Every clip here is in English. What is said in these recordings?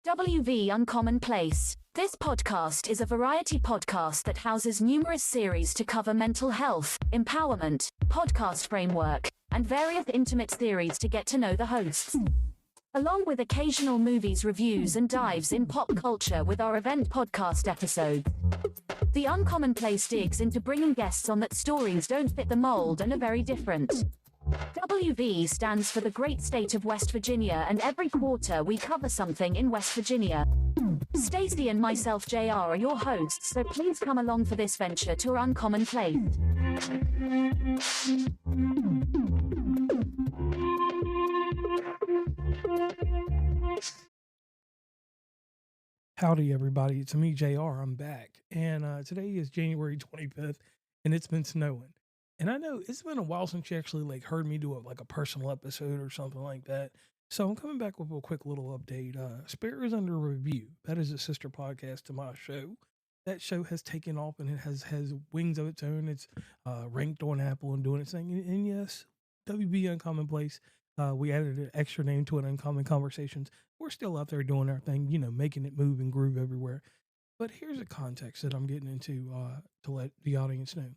WV Uncommon Place. This podcast is a variety podcast that houses numerous series to cover mental health, empowerment, podcast framework, and various intimate theories to get to know the hosts. Along with occasional movies reviews and dives in pop culture with our event podcast episodes. The Uncommon Place digs into bringing guests on that stories don't fit the mold and are very different. WV stands for the great state of West Virginia, and every quarter we cover something in West Virginia. Stacey and myself, JR, are your hosts, so please come along for this venture to Uncommon Place. Howdy, everybody. It's me, JR. I'm back. And today is January 25th, and it's been snowing. And I know it's been a while since you actually heard me do a personal episode or something like that. So I'm coming back with a quick little update. Sparrow is under review. That is a sister podcast to my show. That show has taken off and it has wings of its own. It's ranked on Apple and doing its thing. And yes, WB Uncommon Place. We added an extra name to it, Uncommon Conversations. We're still out there doing our thing, making it move and groove everywhere. But here's a context that I'm getting into to let the audience know.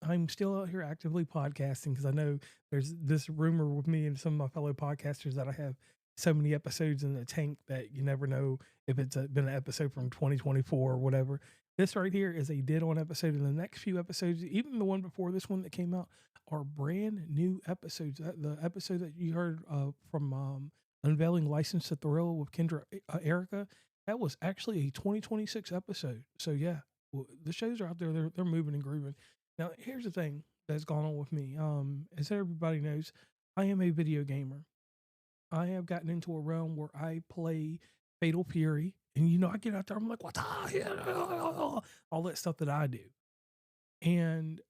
I'm still out here actively podcasting because I know there's this rumor with me and some of my fellow podcasters that I have so many episodes in the tank that you never know if it's been an episode from 2024 or whatever. This right here is a dead-on episode, and the next few episodes, even the one before this one that came out, are brand new episodes. The episode that you heard from Unveiling License to Thrill with Kendra Erica, that was actually a 2026 episode. So yeah, the shows are out there. They're moving and grooving. Now, here's the thing that's gone on with me. As everybody knows, I am a video gamer. I have gotten into a realm where I play Fatal Fury, and I get out there, I'm like, what the hell? All that stuff that I do. And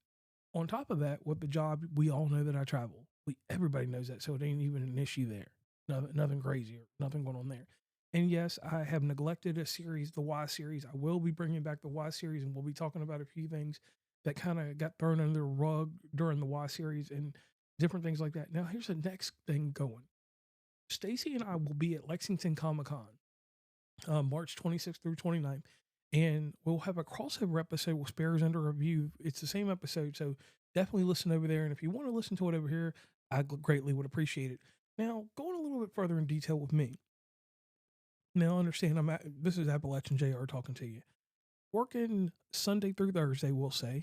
on top of that, with the job, we all know that I travel. Everybody knows that, so it ain't even an issue there. Nothing crazy or nothing going on there. And yes, I have neglected a series, the Y series. I will be bringing back the Y series, and we'll be talking about a few things that kind of got thrown under the rug during the Y series and different things like that. Now, here's the next thing going. Stacey and I will be at Lexington Comic Con, March 26th through 29th, and we'll have a crossover episode with Sparrow's Under Review. It's the same episode, so definitely listen over there. And if you want to listen to it over here, I greatly would appreciate it. Now, going a little bit further in detail with me. Now, understand, this is Appalachian JR talking to you. Working Sunday through Thursday, we'll say.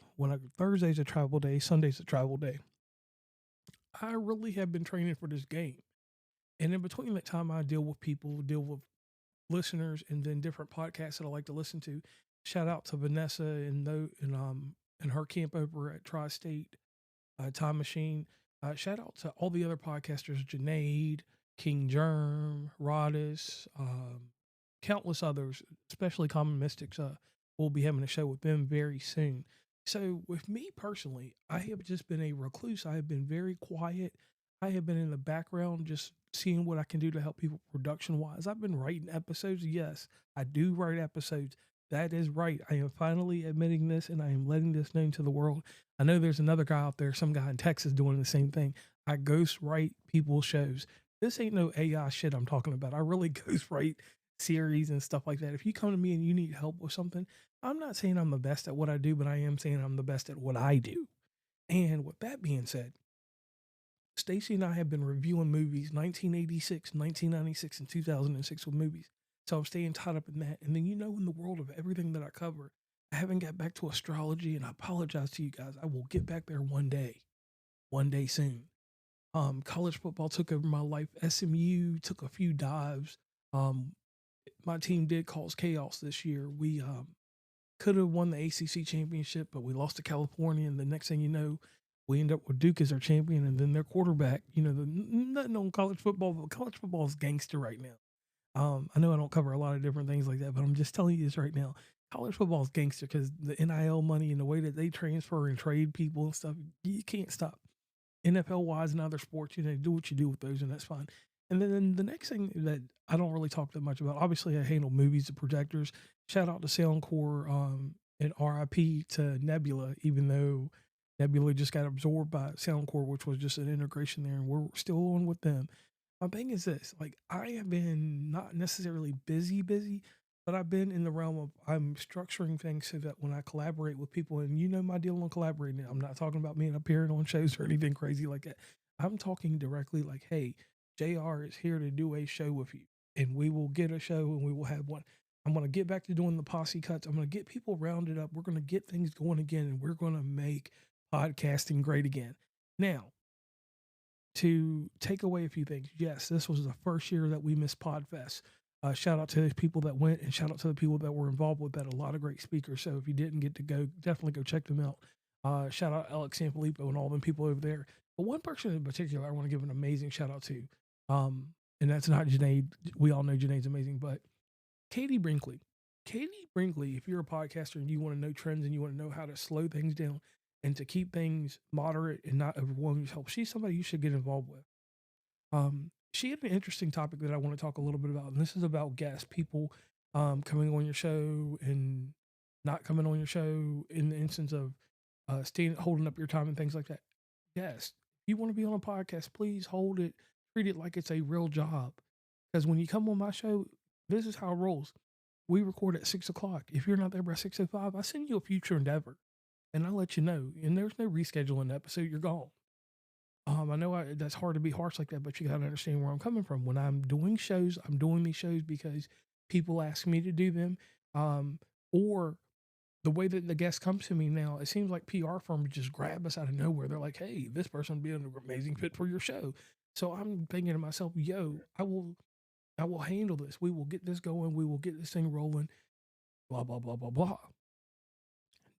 Thursday's a travel day, Sunday's a travel day. I really have been training for this game. And in between that time, I deal with people, deal with listeners, and then different podcasts that I like to listen to. Shout out to Vanessa and her camp over at Tri-State Time Machine. Shout out to all the other podcasters, Janaid, King Germ, Rodis, countless others, especially Common Mystics. We'll be having a show with them very soon. So with me personally, I have just been a recluse. I have been very quiet. I have been in the background just seeing what I can do to help people production-wise. I've been writing episodes. Yes, I do write episodes. That is right. I am finally admitting this, and I am letting this known to the world. I know there's another guy out there, some guy in Texas doing the same thing. I ghostwrite people's shows. This ain't no AI shit I'm talking about. I really ghostwrite series and stuff like that. If you come to me and you need help with something, I'm not saying I'm the best at what I do, but I am saying I'm the best at what I do. And with that being said, Stacey and I have been reviewing movies 1986, 1996, and 2006 with movies. So I'm staying tied up in that. And then, in the world of everything that I cover, I haven't got back to astrology, and I apologize to you guys. I will get back there one day soon. College football took over my life. SMU took a few dives. My team did cause chaos this year. We could have won the ACC championship, but we lost to California. And the next thing you know, we end up with Duke as our champion, and then their quarterback. Nothing on college football, but college football is gangster right now. I know I don't cover a lot of different things like that, but I'm just telling you this right now. College football is gangster because the NIL money and the way that they transfer and trade people and stuff, you can't stop. NFL-wise and other sports, do what you do with those, and that's fine. And then the next thing that I don't really talk that much about, obviously I handle movies and projectors. Shout out to Soundcore and RIP to Nebula, even though Nebula just got absorbed by Soundcore, which was just an integration there, and we're still on with them. My thing is this, like, I have been not necessarily busy, but I've been in the realm of I'm structuring things so that when I collaborate with people, and you know my deal on collaborating, I'm not talking about me appearing on shows or anything crazy like that. I'm talking directly like, hey, JR is here to do a show with you, and we will get a show and we will have one. I'm going to get back to doing the posse cuts. I'm going to get people rounded up. We're going to get things going again, and we're going to make podcasting great again. Now, to take away a few things, yes, this was the first year that we missed Podfest. Shout out to the people that went, and shout out to the people that were involved with that. A lot of great speakers. So if you didn't get to go, definitely go check them out. Shout out Alex Sanfilippo and all them people over there. But one person in particular I want to give an amazing shout out to. And that's not Janae. We all know Janae's amazing, but Katie Brinkley. Katie Brinkley, if you're a podcaster and you want to know trends and you want to know how to slow things down and to keep things moderate and not overwhelm yourself, she's somebody you should get involved with. She had an interesting topic that I want to talk a little bit about, and this is about guests, people coming on your show and not coming on your show in the instance of holding up your time and things like that. Guests, if you want to be on a podcast, please hold it, treat it like it's a real job. Because when you come on my show, this is how it rolls. We record at 6 o'clock. If you're not there by 6:05, I send you a future endeavor, and I'll let you know. And there's no rescheduling the episode. You're gone. I know that's hard to be harsh like that, but you got to understand where I'm coming from. When I'm doing shows, I'm doing these shows because people ask me to do them, or the way that the guest comes to me now. It seems like PR firms just grab us out of nowhere. They're like, "Hey, this person would be an amazing fit for your show." So I'm thinking to myself, "Yo, I will handle this. We will get this going. We will get this thing rolling." Blah blah blah blah blah.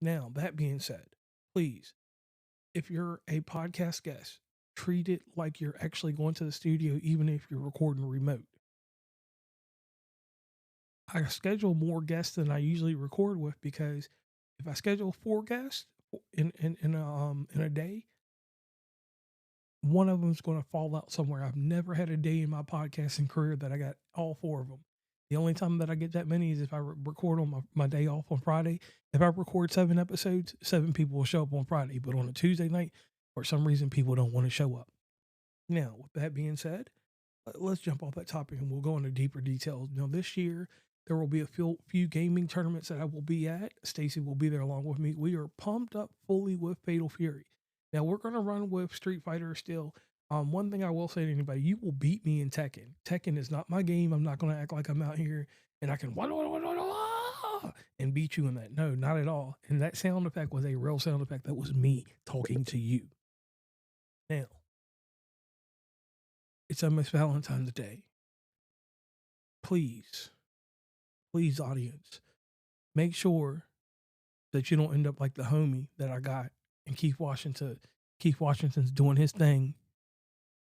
Now that being said, please, if you're a podcast guest, treat it like you're actually going to the studio, even if you're recording remote. I schedule more guests than I usually record with, because if I schedule 4 guests in a day, one of them is going to fall out somewhere. I've never had a day in my podcasting career that I got all 4 of them. The only time that I get that many is if I record on my day off on Friday. If I record 7 episodes, 7 people will show up on Friday. But on a Tuesday night, for some reason, people don't want to show up. Now, with that being said, let's jump off that topic and we'll go into deeper details. Now, this year, there will be a few gaming tournaments that I will be at. Stacey will be there along with me. We are pumped up fully with Fatal Fury. Now, we're going to run with Street Fighter still. One thing I will say to anybody, you will beat me in Tekken. Tekken is not my game. I'm not going to act like I'm out here and I can and beat you in that. No, not at all. And that sound effect was a real sound effect. That was me talking to you. Now, it's almost Valentine's Day. Please, audience, make sure that you don't end up like the homie that I got and Keith Washington. Keith Washington's doing his thing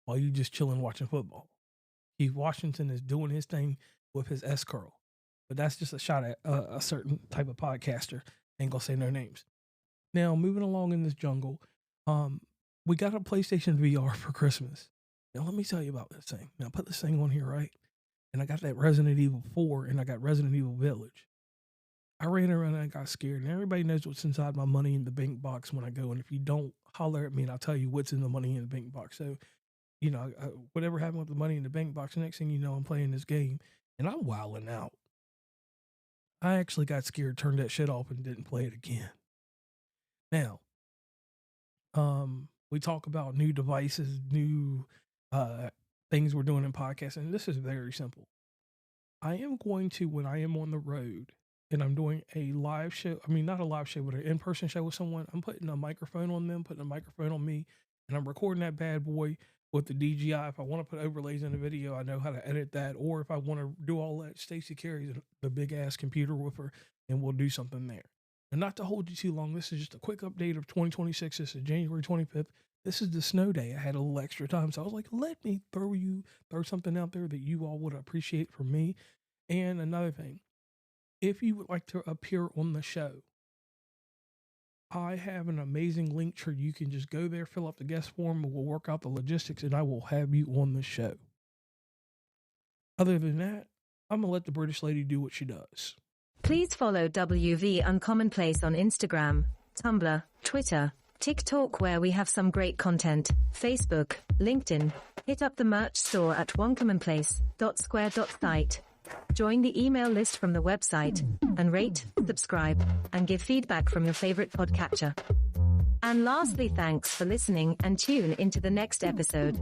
while you just chilling watching football. Keith Washington is doing his thing with his S-curl. But that's just a shot at a certain type of podcaster. Ain't gonna say no names. Now, moving along in this jungle, we got a PlayStation VR for Christmas. Now, let me tell you about this thing. Now, put this thing on here, right? And I got that Resident Evil 4 and I got Resident Evil Village. I ran around and I got scared. And everybody knows what's inside my money in the bank box when I go. And if you don't, holler at me and I'll tell you what's in the money in the bank box. So, whatever happened with the money in the bank box, the next thing you know, I'm playing this game and I'm wilding out. I actually got scared, turned that shit off and didn't play it again. Now, we talk about new devices, new things we're doing in podcasting. This is very simple. I am going to, when I am on the road and I'm doing a live show, not a live show, but an in-person show with someone, I'm putting a microphone on them, putting a microphone on me, and I'm recording that bad boy with the DJI. If I want to put overlays in the video, I know how to edit that. Or if I want to do all that, Stacey carries the big ass computer with her and we'll do something there. And not to hold you too long, this is just a quick update of 2026. This is January 25th. This is the snow day. I had a little extra time, so I was like, let me throw something out there that you all would appreciate from me. And another thing, if you would like to appear on the show, I have an amazing link tree. You can just go there, fill out the guest form, and we'll work out the logistics, and I will have you on the show. Other than that, I'm going to let the British lady do what she does. Please follow WV Uncommonplace on Instagram, Tumblr, Twitter, TikTok, where we have some great content, Facebook, LinkedIn. Hit up the merch store at oncommonplace.square.site. Join the email list from the website, and rate, subscribe, and give feedback from your favorite podcatcher. And lastly, thanks for listening, and tune into the next episode.